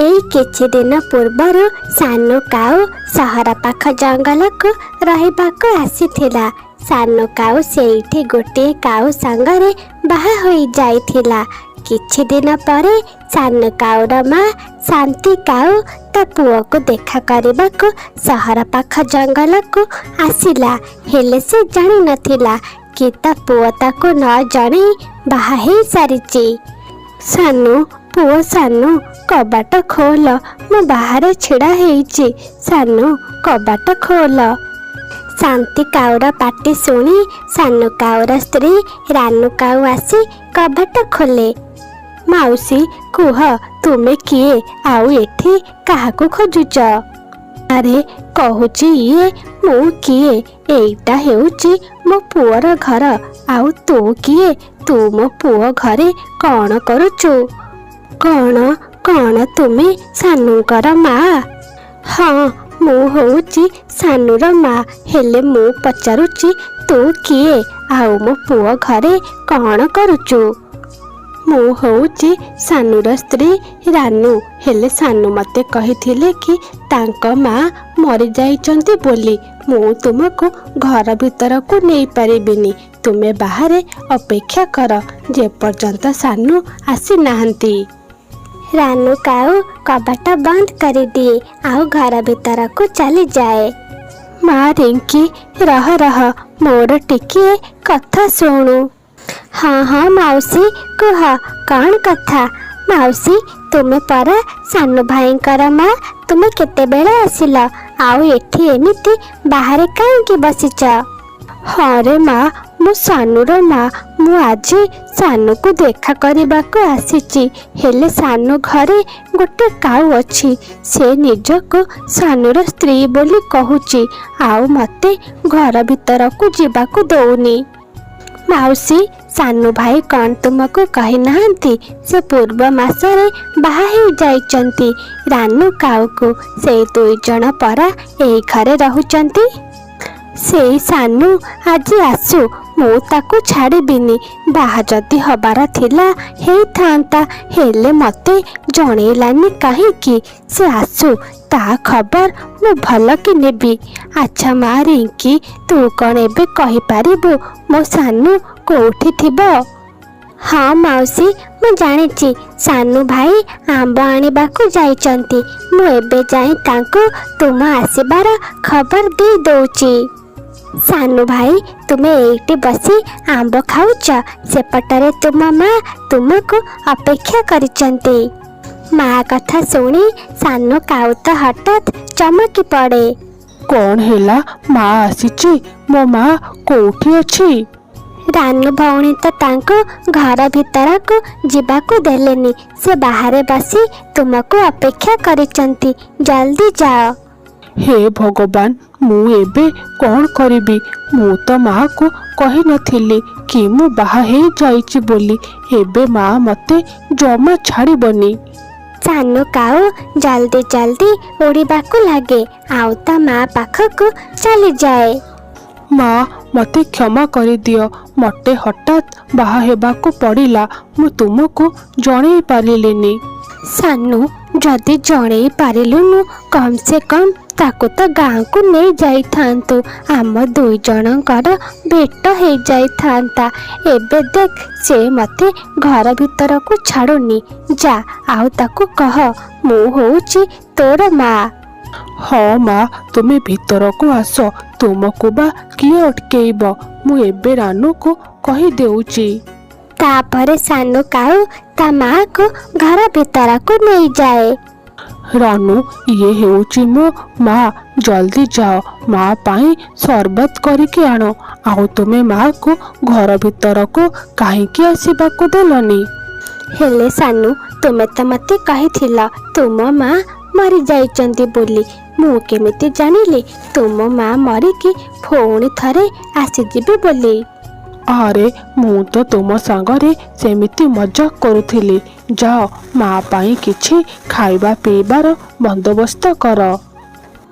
एई किछि दिन पूर्वर सानु काऊ सहर पाख जंगल को रहिबाको आसीथिला। सानु काऊ सेठी गोटे काऊ संगरे बाहा होई जाइथिला। किछि दिन परे सानु काऊर माँ शांति काऊ ता पुओ को देखा करबाको सहर पाख जंगल को आसिला। हेले से जानि नथिला कि ता पुओ ताको न जानि बाहा हे सारिची। सानु पुओ सानु कबाट खोल, मु बाहर छिड़ा हेइची। सानु कबाट खोल। शांति काऊर पाटी शुणी सानु काऊर स्त्री रानू काऊ आसी कबाट खोले। माउसी कुह तुमे किए आउ एठी काहाको खोजुच? अरे कहूची ये मु किए, एइटा हेउची मो पुअर घर। आउ तू किए? तू मो पुओ घरे कौन करुचु? कौन कौन तुमे सानुकर माँ? हाँ मु होउची सानुर माँ। हेले मु पचारुची तू किए आउ मो पुओ घरे कौन करुचु? मु होउची सानुर स्त्री रानू। हेले सानू मते कहिथिले कि तांक माँ मरि जाइचंती बोली मु तुमको घर भीतर को नहीं पारिबिनी। तुमे बाहरे अपेक्षा कर जे पर्यंत सानू आसी नाहंती। रानू काऊ कबाट बंद कर दिए आउ घर भीतर को चली जाए। माँ रिंकी रह रह मोर टिकिए कथा शुणु। हाँ हाँ माउसी कुह कौन कथा? माउसी तुमे परा सानु भाईंकर माँ, तुमे केते बेले आसिल? आउ एठी एमिति बाहरे काहेकि बसिच? हाँ रे माँ मु सानुर माँ। मु आज सानु को देखा करबाको आसीची। हेले सानु घरे गोटे काऊ अछि। से निजको सानुर स्त्री बोली कहूची आउ मते घर भीतर को जीवाको दउनी। माउसी सानु भाई कौन तुमको कही नाहंती? से पूर्व मासरे बाहा ही जाइचंती रानू काऊ को। से दुई जन परा एई घरे रहुचंती। से सानू आज आसु, मु ताकू छाड़िबिनी। बाहा जदि हबार थिला हेई थांता, हेले मते जणेलानी काहेकि? से आसु ता खबर मु भल कि नेबी। अच्छा माँ रिंकी तू कौन एबे कहि पारिबु मो सानू कोठी थिबो? हाँ माउसी मु जानिची सानू भाई आंब आनिबाकू जाइचंती। मु एबे जाई तांको तुम आसिबार खबर दे दउची। सानू भाई तुमे एइटी बसी आंब खाउच, सेपटरे तुम माँ तुमको अपेक्षा करिचंती। माँ कथा शुणी सानू काऊ तो हठात चमकी पड़े। कौन हेला? माँ आसीची। मो माँ कोठी अछि? रानू भौणी तो तांको घर भीतर को जीवाको देलेनी। से बाहरे बसी तुमको अपेक्षा करिचंती, जल्दी जाओ। हे भगवान मु एबे कौन करिबी? मु तो माँ को कही नथिली कि मु बाहा हे जाइची बोली। एबे माँ मते जमा छाड़िबनी। सानू काऊ जल्दी जल्दी उड़ीबाको लागे आउ ता माँ पाखको चली जाए। माँ मते क्षमा करि दियो, मते हठात बाहा हेबाको पड़िला। मु तुमको जणै पारिलिनी। सानू जदि जणै पारिलुनु कम से कम ताको तो गाँ को नहीं जाई थांतु। आम दुई जनकर भेट हो जाई थांता। एबे देख से मते घर भीतर को छाड़ुनी। जा आउ ताको कह मु होउची तोर माँ। हाँ माँ तुमे भीतर को आस, तुमको बा किए अटकेइब? मु एबे रानू को कही देउची। तापरे सानू काऊ ता माँ को घर भीतर को नहीं जाए। रानू ये हेउची मो माँ, जल्दी जाओ माँ पाई शरबत करके आनो। आउ तुमे माँ को घर भीतर को काहेकि आसीबाको देलनी? हेले सानू तुमे तो मते कहिथिला तुम माँ मरी जाइचंती बोली। मु केमिति जानिली तुम माँ मरिकी फोन थरे आसी जिबे बोली? अरे मु तो तुम संगरे सेमिति मजाक करुथिली। जाओ माँ पाई किछि खाइबा पीबार बंदोबस्त कर।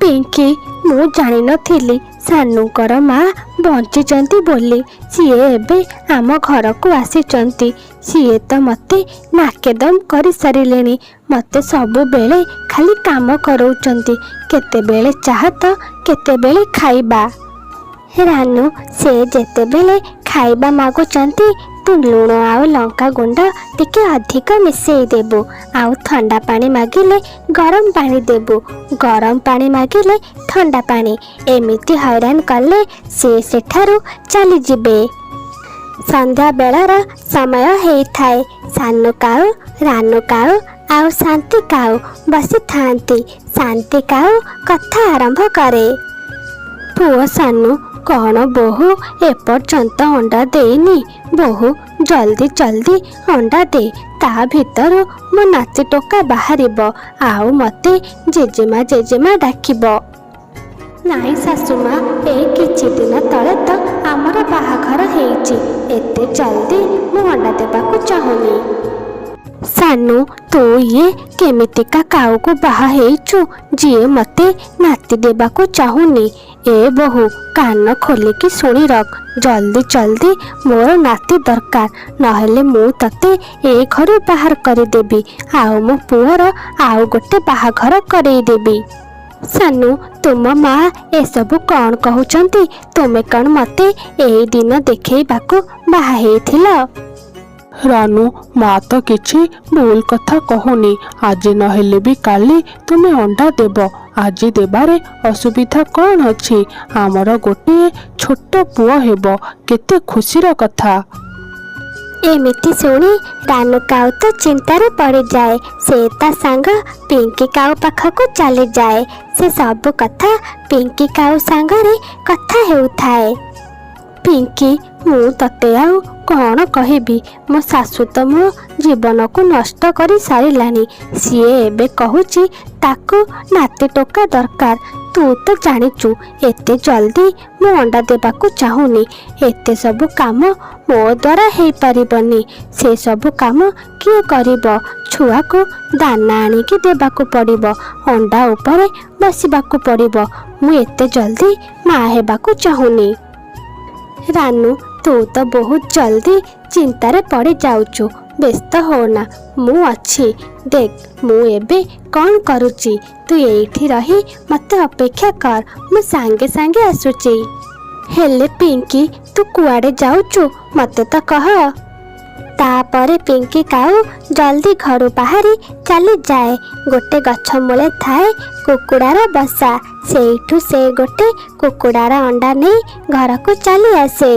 पिंकी मु जानि नथिली ସାନୁଙ୍କର ମା ବଞ୍ଚିଛନ୍ତି ବୋଲି ସିଏ ଏବେ ଆମ ଘରକୁ ଆସିଛନ୍ତି। ସିଏ ତ ମୋତେ ନାକେଦମ କରିସାରିଲେଣି। ମୋତେ ସବୁବେଳେ ଖାଲି କାମ କରଉଛନ୍ତି, କେତେବେଳେ ଚାହା ତ କେତେବେଳେ ଖାଇବା। ରାନୁ, ସେ ଯେତେବେଳେ ଖାଇବା ମାଗୁଛନ୍ତି ତୁ ଲୁଣ ଆଉ ଲଙ୍କା ଗୁଣ୍ଡ ଟିକେ ଅଧିକ ମିଶେଇ ଦେବୁ, ଆଉ ଥଣ୍ଡା ପାଣି ମାଗିଲେ ଗରମ ପାଣି ଦେବୁ, ଗରମ ପାଣି ମାଗିଲେ ଥଣ୍ଡା ପାଣି। ଏମିତି ହଇରାଣ କଲେ ସେ ସେଠାରୁ ଚାଲିଯିବେ। ସନ୍ଧ୍ୟା ବେଳର ସମୟ ହେଇଥାଏ। ସାନୁ କାଉ, ରାନୁ କାଉ ଆଉ ଶାନ୍ତି କାଉ ବସିଥାନ୍ତି। ଶାନ୍ତି କାଉ କଥା ଆରମ୍ଭ କରେ। ପୁଅ ସାନୁ, କ'ଣ ବୋହୂ ଏପର୍ଯ୍ୟନ୍ତ ଅଣ୍ଡା ଦେଇନି? ବୋହୂ ଜଲ୍ଦି ଜଲ୍ଦି ଅଣ୍ଡା ଦେ, ତା ଭିତରୁ ମୋ ନାତି ଟୋକା ବାହାରିବ ଆଉ ମୋତେ ଜେଜେମା ଜେଜେମା ଡାକିବ। ନାଇଁ ଶାଶୁମା, ଏଇ କିଛି ଦିନ ତଳେ ତ ଆମର ବାହାଘର ହେଇଛି, ଏତେ ଜଲ୍ଦି ମୁଁ ଅଣ୍ଡା ଦେବାକୁ ଚାହୁଁନି। ସାନୁ, ତୁ ଇଏ କେମିତିକା କାଉକୁ ବାହା ହେଇଛୁ ଯିଏ ମୋତେ ନାତି ଦେବାକୁ ଚାହୁଁନି? ଏ ବୋହୂ, କାନ ଖୋଲିକି ଶୁଣି ରଖ, ଜଲ୍ଦି ଜଲ୍ଦି ମୋର ନାତି ଦରକାର, ନହେଲେ ମୁଁ ତତେ ଏ ଘରୁ ବାହାର କରିଦେବି ଆଉ ମୋ ପୁଅର ଆଉ ଗୋଟେ ବାହାଘର କରେଇଦେବି। ସାନୁ, ତୁମ ମା ଏସବୁ କ'ଣ କହୁଛନ୍ତି? ତୁମେ କ'ଣ ମୋତେ ଏଇ ଦିନ ଦେଖେଇବାକୁ ବାହା ହେଇଥିଲ? ରାନୁ, ମା ତ କିଛି ଭୁଲ କଥା କହୁନି। ଆଜି ନହେଲେ ବି କାଲି ତୁମେ ଅଣ୍ଡା ଦେବ। ଆଜି ଦେବାରେ ଅସୁବିଧା କ'ଣ ଅଛି? ଆମର ଗୋଟିଏ ଛୋଟ ପୁଅ ହେବ, କେତେ ଖୁସିର କଥା। ଏମିତି ଶୁଣି ରାନୁ କାଉ ତ ଚିନ୍ତାରେ ପଡ଼ିଯାଏ। ସେ ତା ସାଙ୍ଗ ପିଙ୍କି କାଉ ପାଖକୁ ଚାଲିଯାଏ। ସେ ସବୁ କଥା ପିଙ୍କି କାଉ ସାଙ୍ଗରେ କଥା ହେଉଥାଏ। ପିଙ୍କି, ମୁଁ ତତେ ଆଉ କ'ଣ କହିବି? ମୋ ଶାଶୁ ତ ମୋ ଜୀବନକୁ ନଷ୍ଟ କରି ସାରିଲାଣି। ସିଏ ଏବେ କହୁଛି ତାକୁ ନାତି ଟୋକା ଦରକାର। ତୁ ତ ଜାଣିଛୁ ଏତେ ଜଲ୍ଦି ମୁଁ ଅଣ୍ଡା ଦେବାକୁ ଚାହୁଁନି। ଏତେ ସବୁ କାମ ମୋ ଦ୍ୱାରା ହେଇପାରିବନି। ସେ ସବୁ କାମ କିଏ କରିବ? ଛୁଆକୁ ଦାନା ଆଣିକି ଦେବାକୁ ପଡ଼ିବ, ଅଣ୍ଡା ଉପରେ ବସିବାକୁ ପଡ଼ିବ। ମୁଁ ଏତେ ଜଲ୍ଦି ମା ହେବାକୁ ଚାହୁଁନି। ରାନୁ, ତୁ ତ ବହୁତ ଜଲ୍ଦି ଚିନ୍ତାରେ ପଡ଼ି ଯାଉଛୁ। ବ୍ୟସ୍ତ ହୋନା, ମୁଁ ଅଛି। ଦେଖ ମୁଁ ଏବେ କ'ଣ କରୁଛି, ତୁ ଏଇଠି ରହି ମୋତେ ଅପେକ୍ଷା କର, ମୁଁ ସାଙ୍ଗେ ସାଙ୍ଗେ ଆସୁଛି। ହେଲେ ପିଙ୍କି, ତୁ କୁଆଡ଼େ ଯାଉଛୁ ମୋତେ ତ କହ। ତାପରେ ପିଙ୍କି କାଉ ଜଲ୍ଦି ଘରୁ ବାହାରି ଚାଲିଯାଏ। ଗୋଟେ ଗଛ ମୂଳେ ଥାଏ କୁକୁଡ଼ାର ବସା। ସେଇଠୁ ସେ ଗୋଟେ କୁକୁଡ଼ାର ଅଣ୍ଡା ନେଇ ଘରକୁ ଚାଲି ଆସେ।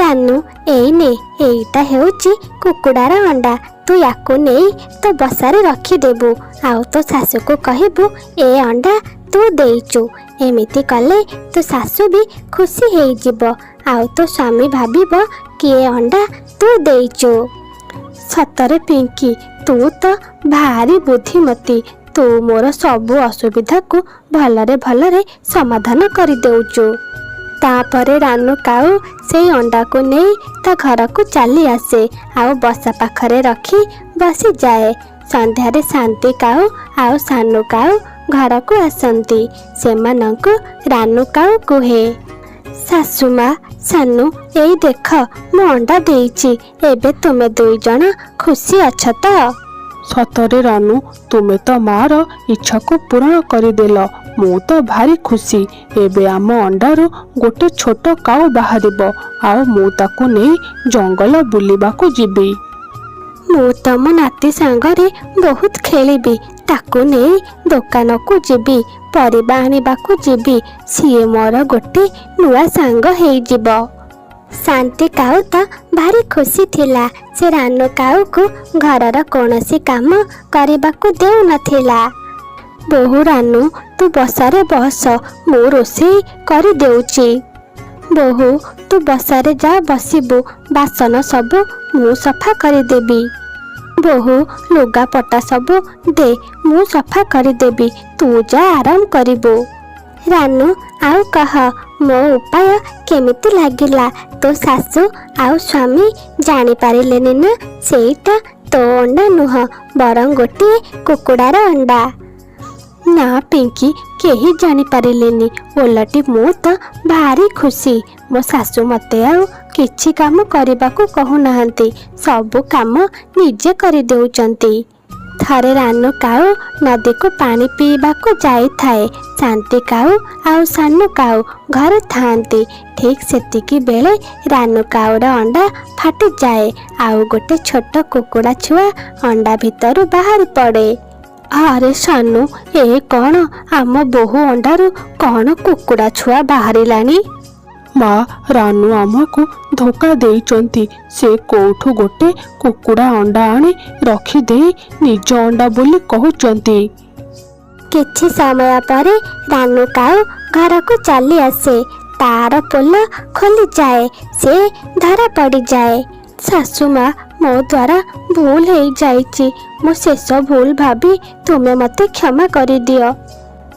ରାନୁ, ଏଇ ନେ, ଏଇଟା ହେଉଛି କୁକୁଡ଼ାର ଅଣ୍ଡା। ତୁ ୟାକୁ ନେଇ ତୋ ବସାରେ ରଖିଦେବୁ ଆଉ ତୋ ଶାଶୁକୁ କହିବୁ ଏ ଅଣ୍ଡା ତୁ ଦେଇଛୁ। ଏମିତି କଲେ ତୋ ଶାଶୁ ବି ଖୁସି ହେଇଯିବ ଆଉ ତୋ ସ୍ୱାମୀ ଭାବିବ କି ଏ ଅଣ୍ଡା ତୁ ଦେଇଛୁ। ସତରେ ପିଙ୍କି, ତୁ ତ ଭାରି ବୁଦ୍ଧିମତୀ। ତୁ ମୋର ସବୁ ଅସୁବିଧାକୁ ଭଲରେ ଭଲରେ ସମାଧାନ କରିଦେଉଛୁ। ତାପରେ ରାନୁ କାଉ ସେଇ ଅଣ୍ଡାକୁ ନେଇ ତା ଘରକୁ ଚାଲି ଆସେ ଆଉ ବସା ପାଖରେ ରଖି ବସିଯାଏ। ସନ୍ଧ୍ୟାରେ ଶାନ୍ତି କାଉ ଆଉ ସାନୁ କାଉ ଘରକୁ ଆସନ୍ତି। ସେମାନଙ୍କୁ ରାନୁ କାଉ କୁହେ, ଶାଶୁମା, ସାନୁ, ଏଇ ଦେଖ ମୁଁ ଅଣ୍ଡା ଦେଇଛି। ଏବେ ତୁମେ ଦୁଇ ଜଣ ଖୁସି ଅଛ ତ? ସତରେ ରାନୁ, ତୁମେ ତ ମାର ଇଚ୍ଛାକୁ ପୂରଣ କରିଦେଲ। ମୁଁ ତ ଭାରି ଖୁସି। ଏବେ ଆମ ଅଣ୍ଡାରୁ ଗୋଟେ ଛୋଟ କାଉ ବାହାରିବ ଆଉ ମୁଁ ତାକୁ ନେଇ ଜଙ୍ଗଲ ବୁଲିବାକୁ ଯିବି। ମୁଁ ତମ ନାତି ସାଙ୍ଗରେ ବହୁତ ଖେଳିବି। ତାକୁ ନେଇ ଦୋକାନକୁ ଯିବି, ପରିବା ଆଣିବାକୁ ଯିବି। ସିଏ ମୋର ଗୋଟେ ନୂଆ ସାଙ୍ଗ ହେଇଯିବ। ଶାନ୍ତି କାଉ ତ ଭାରି ଖୁସି ଥିଲା। ସେ ରାନୁ କାଉକୁ ଘରର କୌଣସି କାମ କରିବାକୁ ଦେଉନଥିଲା। ବୋହୂ ରାନୁ, ତୁ ବସାରେ ବସ, ମୁଁ ରୋଷେଇ କରିଦେଉଛି। ବୋହୂ, ତୁ ବସାରେ ଯା ବସିବୁ, ବାସନ ସବୁ ମୁଁ ସଫା କରିଦେବି। ବୋହୂ, ଲୁଗାପଟା ସବୁ ଦେ, ମୁଁ ସଫା କରିଦେବି, ତୁ ଯା ଆରାମ କରିବୁ। ରାନୁ, ଆଉ କହ, ମୋ ଉପାୟ କେମିତି ଲାଗିଲା? ତୋ ଶାଶୁ ଆଉ ସ୍ୱାମୀ ଜାଣିପାରିଲେନି ନା ସେଇଟା ତୋ ଅଣ୍ଡା ନୁହଁ, ବରଂ ଗୋଟିଏ କୁକୁଡ଼ାର ଅଣ୍ଡା। ନା ପିଙ୍କି, କେହି ଜାଣିପାରିଲେନି। ଓଲଟି ମୁଁ ତ ଭାରି ଖୁସି। ମୋ ଶାଶୁ ମୋତେ ଆଉ କିଛି କାମ କରିବାକୁ କହୁନାହାନ୍ତି, ସବୁ କାମ ନିଜେ କରିଦେଉଛନ୍ତି। ଥରେ ରାନୁ କାଉ ନଦୀକୁ ପାଣି ପିଇବାକୁ ଯାଇଥାଏ। ଶାନ୍ତି କାଉ ଆଉ ସାନୁ କାଉ ଘରେ ଥାଆନ୍ତି। ଠିକ୍ ସେତିକି ବେଳେ ରାନୁ କାଉର ଅଣ୍ଡା ଫାଟିଯାଏ। ଆଉ ଗୋଟେ ଛୋଟ କୁକୁଡ଼ା ଛୁଆ ଅଣ୍ଡା ଭିତରୁ ବାହାରି ପଡ଼େ। ଆରେ ସାନୁ, ଏ କ'ଣ? ଆମ ବୋହୂ ଅଣ୍ଡାରୁ କ'ଣ କୁକୁଡ଼ା ଛୁଆ ବାହାରିଲାଣି? ମା, ରାନୁ ଆମକୁ ଧୋକା ଦେଇଛନ୍ତି। ସେ କୋଉଠୁ ଗୋଟେ କୁକୁଡ଼ା ଅଣ୍ଡା ଆଣି ରଖିଦେଇ ନିଜ ଅଣ୍ଡା ବୋଲି କହୁଛନ୍ତି। କିଛି ସମୟ ପରେ ରାନୁ କାଉ ଘରକୁ ଚାଲି ଆସେ। ତାର ପୋଲ ଖୋଲିଯାଏ। ସେ ଧରା ପଡ଼ିଯାଏ। ଶାଶୁ ମା, ମୋ ଦ୍ୱାରା ଭୁଲ ହେଇଯାଇଛି। ମୁଁ ଶେଷ ଭୁଲ ଭାବି ତୁମେ ମୋତେ କ୍ଷମା କରିଦିଅ।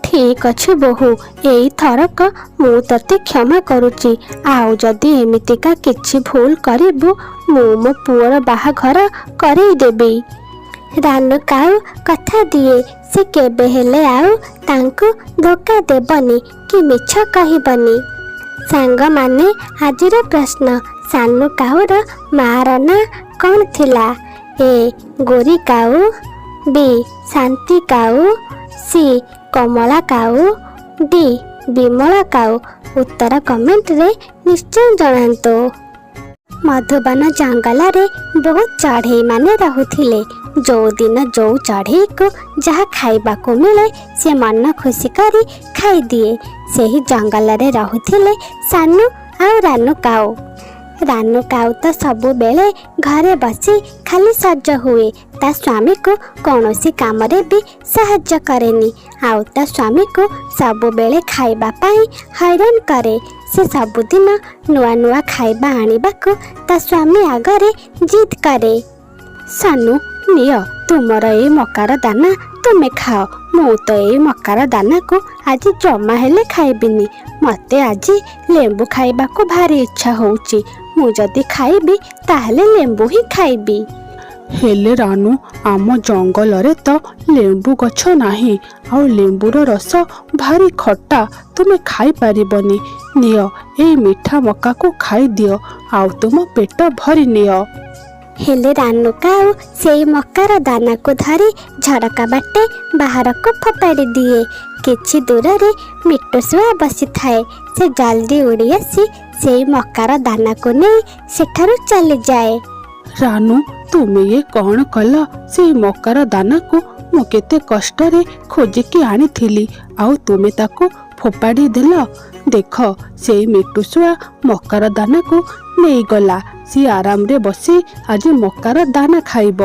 ଠିକ୍ ଅଛି ବୋହୂ, ଏଇଥରକ ମୁଁ ତତେ କ୍ଷମା କରୁଛି। ଆଉ ଯଦି ଏମିତିକା କିଛି ଭୁଲ କରିବୁ, ମୁଁ ମୋ ପୁଅର ବାହାଘର କରେଇଦେବି। ରାନୁ କାଉ କଥା ଦିଏ ସେ କେବେ ହେଲେ ଆଉ ତାଙ୍କୁ ଧୋକା ଦେବନି କି ମିଛ କହିବନି। ସାଙ୍ଗମାନେ, ଆଜିର ପ୍ରଶ୍ନ, ସାନୁ କାଉର ମାର ନାଁ କ'ଣ ଥିଲା? ଏ ଗୋରି କାଉ, ବି ଶାନ୍ତି କାଉ, ସି କମଳା କାଉ, ଡି ବିମଳା କାଉ? ଉତ୍ତର କମେଣ୍ଟରେ ନିଶ୍ଚୟ ଜଣାନ୍ତୁ। ମଧୁବନ ଜଙ୍ଗଲରେ ବହୁତ ଚଢ଼େଇମାନେ ରହୁଥିଲେ। ଯେଉଁଦିନ ଯେଉଁ ଚଢ଼େଇକୁ ଯାହା ଖାଇବାକୁ ମିଳେ ସେ ମନ ଖୁସି କରି ଖାଇଦିଏ। ସେହି ଜଙ୍ଗଲରେ ରହୁଥିଲେ ସାନୁ ଆଉ ରାନୁ କାଉ। ରାନୁ କାଉ ତ ସବୁବେଳେ ଘରେ ବସି ଖାଲି ସଜ ହୁଏ। ତା ସ୍ୱାମୀକୁ କୌଣସି କାମରେ ବି ସାହାଯ୍ୟ କରେନି। ଆଉ ତା ସ୍ୱାମୀକୁ ସବୁବେଳେ ଖାଇବା ପାଇଁ ହଇରାଣ କରେ। ସେ ସବୁଦିନ ନୂଆ ନୂଆ ଖାଇବା ଆଣିବାକୁ ତା ସ୍ୱାମୀ ଆଗରେ ଜିଦ୍ କରେ। ସାନୁ, ନିଅ ତୁମର ଏଇ ମକାର ଦାନା, ତୁମେ ଖାଅ। ମୁଁ ତ ଏଇ ମକାର ଦାନାକୁ ଆଜି ଜମା ହେଲେ ଖାଇବିନି। ମୋତେ ଆଜି ଲେମ୍ବୁ ଖାଇବାକୁ ଭାରି ଇଚ୍ଛା ହେଉଛି। ମୁଁ ଯଦି ଖାଇବି ତାହେଲେ ଲେମ୍ବୁ ହିଁ ଖାଇବି। ହେଲେ ରାନୁ, ଆମ ଜଙ୍ଗଲରେ ତ ଲେମ୍ବୁ ଗଛ ନାହିଁ। ଆଉ ଲେମ୍ବୁର ରସ ଭାରି ଖଟା, ତୁମେ ଖାଇପାରିବନି। ନିଅ, ଏଇ ମିଠା ମକାକୁ ଖାଇଦିଅ ଆଉ ତୁମ ପେଟ ଭରି ନିଅ। ହେଲେ ରାନୁ କାଉ ସେଇ ମକାର ଦାନାକୁ ଧରି ଝରକା ବାଟେ ବାହାରକୁ ଫୋପାଡ଼ି ଦିଏ। କିଛି ଦୂରରେ ମିଟୁ ଶୁଆ ବସିଥାଏ। ସେ ଜଲ୍ଦି ଉଡ଼ି ଆସି ସେଇ ମକାର ଦାନାକୁ ନେଇ ସେଠାରୁ ଚାଲିଯାଏ। ରାନୁ, ତୁମେ ଏ କ'ଣ କଲ? ସେଇ ମକାର ଦାନାକୁ ମୁଁ କେତେ କଷ୍ଟରେ ଖୋଜିକି ଆଣିଥିଲି, ଆଉ ତୁମେ ତାକୁ ଫୋପାଡ଼ି ଦେଲ। ଦେଖ, ସେଇ ମିଟୁ ଶୁଆ ମକାର ଦାନାକୁ ନେଇଗଲା। ସିଏ ଆରାମରେ ବସି ଆଜି ମକାର ଦାନା ଖାଇବ।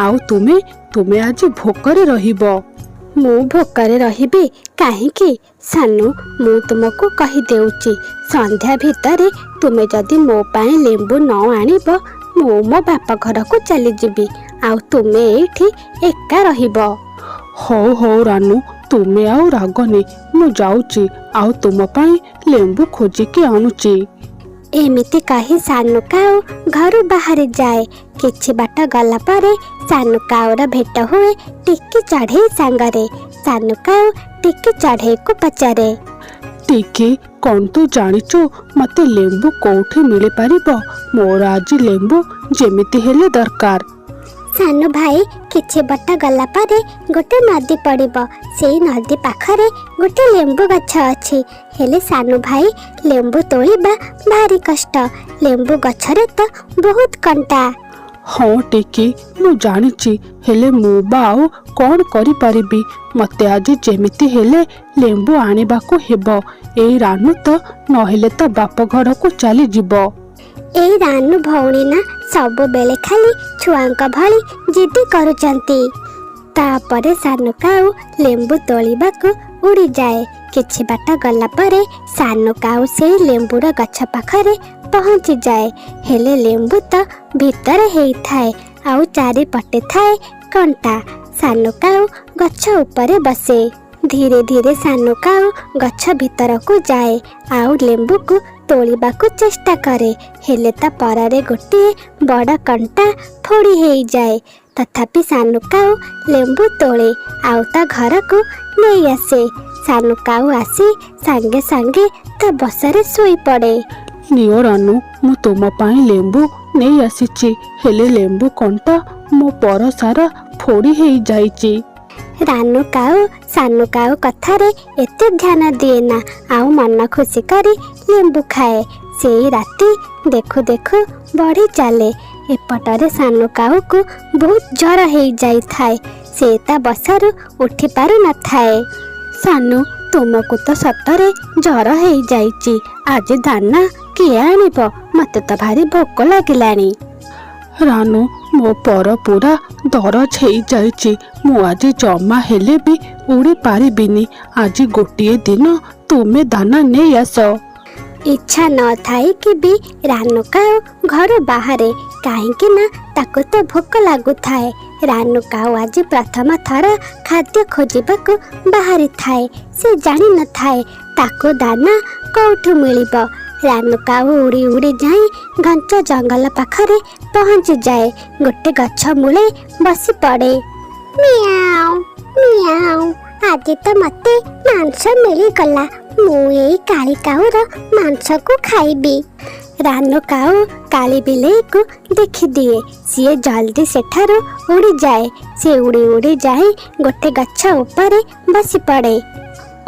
ଆଉ ତୁମେ ଆଜି ଭୋକରେ ରହିବ। ମୁଁ ଭୋକରେ ରହିବି କାହିଁକି? ସାନୁ, ମୁଁ ତୁମକୁ କହିଦେଉଛି, ସନ୍ଧ୍ୟା ଭିତରେ ତୁମେ ଯଦି ମୋ ପାଇଁ ଲେମ୍ବୁ ନ ଆଣିବ, ମୁଁ ମୋ ବାପ ଘରକୁ ଚାଲିଯିବି। ଆଉ ତୁମେ ଏଇଠି ଏକା ରହିବ। ହଉ ହଉ ରାନୁ, ତୁମେ ଆଉ ରାଗନି। ମୁଁ ଯାଉଛି ଆଉ ତୁମ ପାଇଁ ଲେମ୍ବୁ ଖୋଜିକି ଆଣୁଛି। ଏମିତି କହି ସାନୁ କାଉ ଘରୁ ବାହାରି ଯାଏ। କିଛି ବାଟ ଗଲା ପରେ ସାନୁ କାଉର ଭେଟ ହୁଏ ଟିକି ଚଢ଼େଇ ସାଙ୍ଗରେ। ସାନୁ କାଉ ଟିକି ଚଢ଼େଇକୁ ପଚାରେ, ଟିକି, କ'ଣ ତୁ ଜାଣିଛୁ ମୋତେ ଲେମ୍ବୁ କୋଉଠି ମିଳିପାରିବ? ମୋର ଆଜି ଲେମ୍ବୁ ଯେମିତି ହେଲେ ଦରକାର। ସାନୁ ଭାଇ, କିଛି ବାଟ ଗଲା ପରେ ଗୋଟେ ନଦୀ ପଡ଼ିବ। ସେଇ ନଦୀ ପାଖରେ ଗୋଟେ ଲେମ୍ବୁ ଗଛ ଅଛି। ହେଲେ ସାନୁ ଭାଇ, ଲେମ୍ବୁ ତୋଳିବା ଭାରି କଷ୍ଟ। ଲେମ୍ବୁ ଗଛରେ ତ ବହୁତ କଣ୍ଟା। ହଁ ଟିକି, ମୁଁ ଜାଣିଛି। ହେଲେ ମୁଁ ବା ଆଉ କ'ଣ କରିପାରିବି? ମୋତେ ଆଜି ଯେମିତି ହେଲେ ଲେମ୍ବୁ ଆଣିବାକୁ ହେବ। ଏଇ ରାନୁ ତ ନହେଲେ ତା ବାପ ଘରକୁ ଚାଲିଯିବ। ଏଇ ରାନୁ ଭଉଣୀ ନା ସବୁବେଳେ ଖାଲି ଛୁଆଙ୍କ ଭଳି ଜିଦି କରୁଛନ୍ତି। ତାପରେ ସାନୁ କାଉ ଲେମ୍ବୁ ତୋଳିବାକୁ ଉଡ଼ିଯାଏ। କିଛି ବାଟ ଗଲା ପରେ ସାନୁ କାଉ ସେଇ ଲେମ୍ବୁର ଗଛ ପାଖରେ ପହଞ୍ଚିଯାଏ। ହେଲେ ଲେମ୍ବୁ ତ ଭିତରେ ହେଇଥାଏ, ଆଉ ଚାରିପଟେ ଥାଏ କଣ୍ଟା। ସାନୁ କାଉ ଗଛ ଉପରେ ବସେ। ଧୀରେ ଧୀରେ ସାନୁ କାଉ ଗଛ ଭିତରକୁ ଯାଏ ଆଉ ଲେମ୍ବୁକୁ ତୋଳିବାକୁ ଚେଷ୍ଟା କରେ। ହେଲେ ତା ପରରେ ଗୋଟିଏ ବଡ଼ କଣ୍ଟା ଫୋଡ଼ି ହେଇଯାଏ। ତଥାପି ସାନୁ କାଉ ଲେମ୍ବୁ ତୋଳେ ଆଉ ତା ଘରକୁ ନେଇ ଆସେ। ସାନୁ କାଉ ଆସି ସାଙ୍ଗେ ସାଙ୍ଗେ ତା ବସାରେ ଶୋଇ ପଡ଼େ। ନିଅ ରାନୁ, ମୁଁ ତୁମ ପାଇଁ ଲେମ୍ବୁ ନେଇ ଆସିଛି, ହେଲେ ଲେମ୍ବୁ କଣ୍ଟା ମୋ ପର ସାରା ଫୋଡ଼ି ହେଇଯାଇଛି। ରାନୁ କାଉ ସାନୁ କାଉ କଥାରେ ଏତେ ଧ୍ୟାନ ଦିଏ ନା, ଆଉ ମନ ଖୁସି କରି ଲେମ୍ବୁ ଖାଏ। ସେଇ ରାତି ଦେଖୁ ଦେଖୁ ବଢ଼ି ଚାଲେ। ଏପଟରେ ସାନୁ କାଉକୁ ବହୁତ ଜ୍ୱର ହେଇଯାଇଥାଏ। ସେ ତା ବସାରୁ ଉଠି ପାରୁନଥାଏ। ସାନୁ, ତୁମକୁ ତ ସତରେ ଜ୍ୱର ହେଇଯାଇଛି। ଆଜି ଦାନା କିଏ ଆଣିବ? ମୋତେ ତ ଭାରି ଭୋକ ଲାଗିଲାଣି। ରାନୁ, ମୋ ପର ପୁରା ଦରଜ ହେଇଯାଇଛି। ମୁଁ ଆଜି ଜମା ହେଲେ ବି ଉଡ଼ି ପାରିବିନି। ଆଜି ଗୋଟିଏ ଦିନ ତୁମେ ଦାନା ନେଇ ଆସ। ଇଚ୍ଛା ନଥାଇକି ବି ରାନୁ କାଉ ଘରୁ ବାହାରେ, କାହିଁକି ନା ତାକୁ ତ ଭୋକ ଲାଗୁଥାଏ। ରାନୁ କାଉ ଆଜି ପ୍ରଥମ ଥର ଖାଦ୍ୟ ଖୋଜିବାକୁ ବାହାରିଥାଏ। ସେ ଜାଣିନଥାଏ ତାକୁ ଦାନା କୋଉଠୁ ମିଳିବ। ରାନୁ କାଉ ଉଡ଼ି ଉଡ଼ି ଯାଇ ଘଞ୍ଚ ଜଙ୍ଗଲ ପାଖରେ ପହଞ୍ଚିଯାଏ। ଗୋଟେ ଗଛ ମୂଳେ ବସି ପଡ଼େ। ମିଆଉ ମିଆଉ, ଆଜି ତ ମୋତେ ମାଂସ ମିଳିଗଲା। ମୁଁ ଏଇ କାଳି କାଉର ମାଂସକୁ ଖାଇବି। ରାନୁ କାଉ କାଳି ବିଲେଇକୁ ଦେଖିଦିଏ। ସିଏ ଜଲ୍ଦି ସେଠାରୁ ଉଡ଼ିଯାଏ। ସେ ଉଡ଼ି ଉଡ଼ି ଯାଇ ଗୋଟେ ଗଛ ଉପରେ ବସି ପଡ଼େ।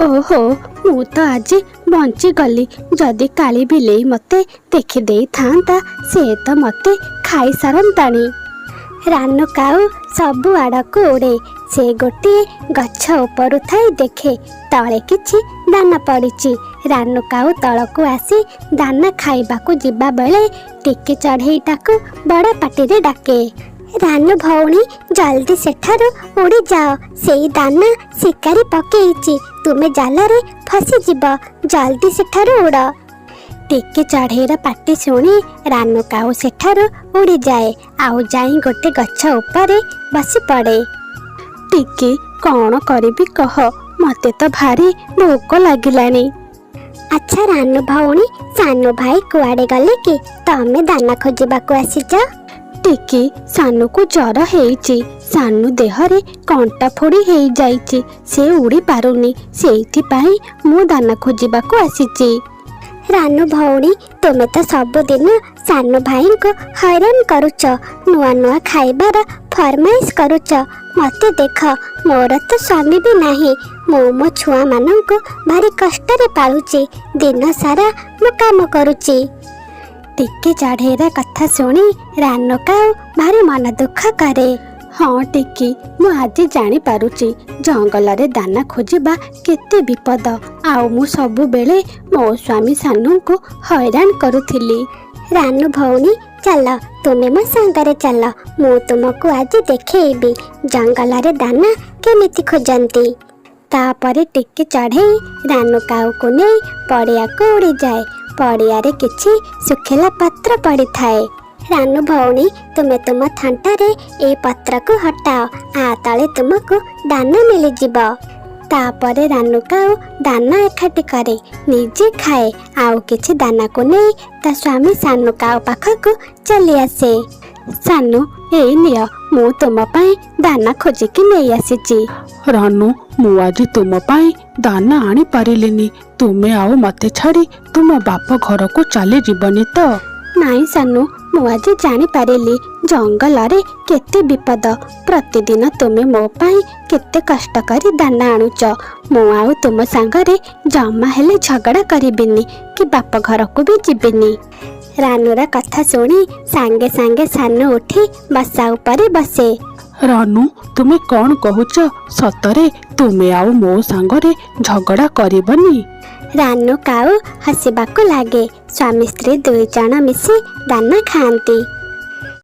ଓହୋ, ମୁଁ ତ ଆଜି ବଞ୍ଚିଗଲି। ଯଦି କାଳି ବିଲେଇ ମୋତେ ଦେଖିଦେଇଥାନ୍ତା, ସେ ତ ମୋତେ ଖାଇସାରନ୍ତାଣି। ରାନୁ କାଉ ସବୁ ଆଡ଼କୁ ଉଡ଼େ। ସେ ଗୋଟିଏ ଗଛ ଉପରୁ ଥାଇ ଦେଖେ ତଳେ କିଛି ଦାନା ପଡ଼ିଛି। ରାନୁ କାଉ ତଳକୁ ଆସି ଦାନା ଖାଇବାକୁ ଯିବା ବେଳେ ଟିକି ଚଢ଼େଇଟାକୁ ବଡ଼ ପାଟିରେ ଡାକେ। ରାନୁ ଭଉଣୀ, ଜଲ୍ଦି ସେଠାରୁ ଉଡ଼ିଯାଅ। ସେଇ ଦାନା ଶିକାରୀ ପକେଇଛି। ତୁମେ ଜାଲରେ ଫସିଯିବ। ଜଲ୍ଦି ସେଠାରୁ ଉଡ଼। ଟିକି ଚଢ଼େଇର ପାଟି ଶୁଣି ରାନୁ କାଉ ସେଠାରୁ ଉଡ଼ିଯାଏ। ଆଉ ଯାଇ ଗୋଟେ ଗଛ ଉପରେ ବସି ପଡ଼େ। ଟିକି, କ'ଣ କରିବି କହ? ମୋତେ ତ ଭାରି ଭୋକ ଲାଗିଲାଣି। ଆଚ୍ଛା ରାନୁ ଭଉଣୀ, ସାନୁ ଭାଇ କୁଆଡ଼େ ଗଲେ କି? ତମେ ଦାନା ଖୋଜିବାକୁ ଆସିଛ? ଟିକି, ସାନୁକୁ ଜ୍ୱର ହେଇଛି। ସାନୁ ଦେହରେ କଣ୍ଟା ଫୋଡ଼ି ହେଇଯାଇଛି। ସେ ଉଡ଼ି ପାରୁନି। ସେଇଥିପାଇଁ ମୁଁ ଦାନା ଖୋଜିବାକୁ ଆସିଛି। ରାନୁ ଭଉଣୀ, ତୁମେ ତ ସବୁଦିନ ସାନୁ ଭାଇଙ୍କୁ ହଇରାଣ କରୁଛ। ନୂଆ ନୂଆ ଖାଇବାର ଫରମାଇଶ କରୁଛ। ମୋତେ ଦେଖ, ମୋର ତ ସ୍ୱାମୀ ବି ନାହିଁ। ମୁଁ ମୋ ଛୁଆମାନଙ୍କୁ ଭାରି କଷ୍ଟରେ ପାଳୁଛି। ଦିନ ସାରା ମୁଁ କାମ କରୁଛି। ଟିକି ଚଢ଼େଇର କଥା ଶୁଣି ରାନୁ କାଉ ଭାରି ମନ ଦୁଃଖ କରେ। ହଁ ଟିକି, ମୁଁ ଆଜି ଜାଣିପାରୁଛି ଜଙ୍ଗଲରେ ଦାନା ଖୋଜିବା କେତେ ବିପଦ। ଆଉ ମୁଁ ସବୁବେଳେ ମୋ ସ୍ୱାମୀ ସାନୁଙ୍କୁ ହଇରାଣ କରୁଥିଲି। ରାନୁ ଭଉଣୀ, ଚାଲ, ତୁମେ ମୋ ସାଙ୍ଗରେ ଚାଲ। ମୁଁ ତୁମକୁ ଆଜି ଦେଖେଇବି ଜଙ୍ଗଲରେ ଦାନା କେମିତି ଖୋଜନ୍ତି। ତାପରେ ଟିକି ଚଢ଼େଇ ରାନୁ କାଉକୁ ନେଇ ପଡ଼ିଆକୁ ଉଡ଼ିଯାଏ। ପଡ଼ିଆରେ କିଛି ଶୁଖିଲା ପତ୍ର ପଡ଼ିଥାଏ। ରାନୁ ଭଉଣୀ, ତୁମେ ତୁମ ଥଣ୍ଟରେ ଏଇ ପତ୍ରକୁ ହଟାଅ। ଆ ତଳେ ତୁମକୁ ଦାନା ମିଳିଯିବ। ତାପରେ ରାନୁ କାଉ ଦାନା ଏକାଠି କରେ, ନିଜେ ଖାଏ। ଆଉ କିଛି ଦାନାକୁ ନେଇ ତା ସ୍ୱାମୀ ସାନୁ କାଉ ପାଖକୁ ଚାଲି ଆସେ। ସାନୁ, ଏଇ ନିଅ, ମୁଁ ତୁମ ପାଇଁ ଦାନା ଖୋଜିକି ନେଇ ଆସିଛି। ରାନୁ, ମୁଁ ଆଜି ତୁମ ପାଇଁ ଦାନା ଆଣିପାରିଲିନି। ତୁମେ ଆଉ ମୋତେ ଛାଡ଼ି ତୁମ ବାପ ଘରକୁ ଚାଲିଯିବନି ତ? ନାଇଁ ସାନୁ, ମୁଁ ଆଜି ଜାଣିପାରିଲି ଜଙ୍ଗଲରେ କେତେ ବିପଦ। ପ୍ରତିଦିନ ତୁମେ ମୋ ପାଇଁ କେତେ କଷ୍ଟ କରି ଦାନା ଆଣୁଛ। ମୁଁ ଆଉ ତୁମ ସାଙ୍ଗରେ ଜମା ହେଲେ ଝଗଡ଼ା କରିବିନି କି ବାପ ଘରକୁ ବି ଯିବିନି। ରାନୁର କଥା ଶୁଣି ସାଙ୍ଗେ ସାଙ୍ଗେ ସାନୁ ଉଠି ବସା ଉପରେ ବସେ। ରାନୁ, ତୁମେ କ'ଣ କହୁଛ? ସତରେ ତୁମେ ଆଉ ମୋ ସାଙ୍ଗରେ ଝଗଡ଼ା କରିବନି? ରାନୁ କାଉ ହସିବାକୁ ଲାଗେ। ସ୍ୱାମୀ ସ୍ତ୍ରୀ ଦୁଇ ଜଣ ମିଶି ଦାନା ଖାଆନ୍ତି।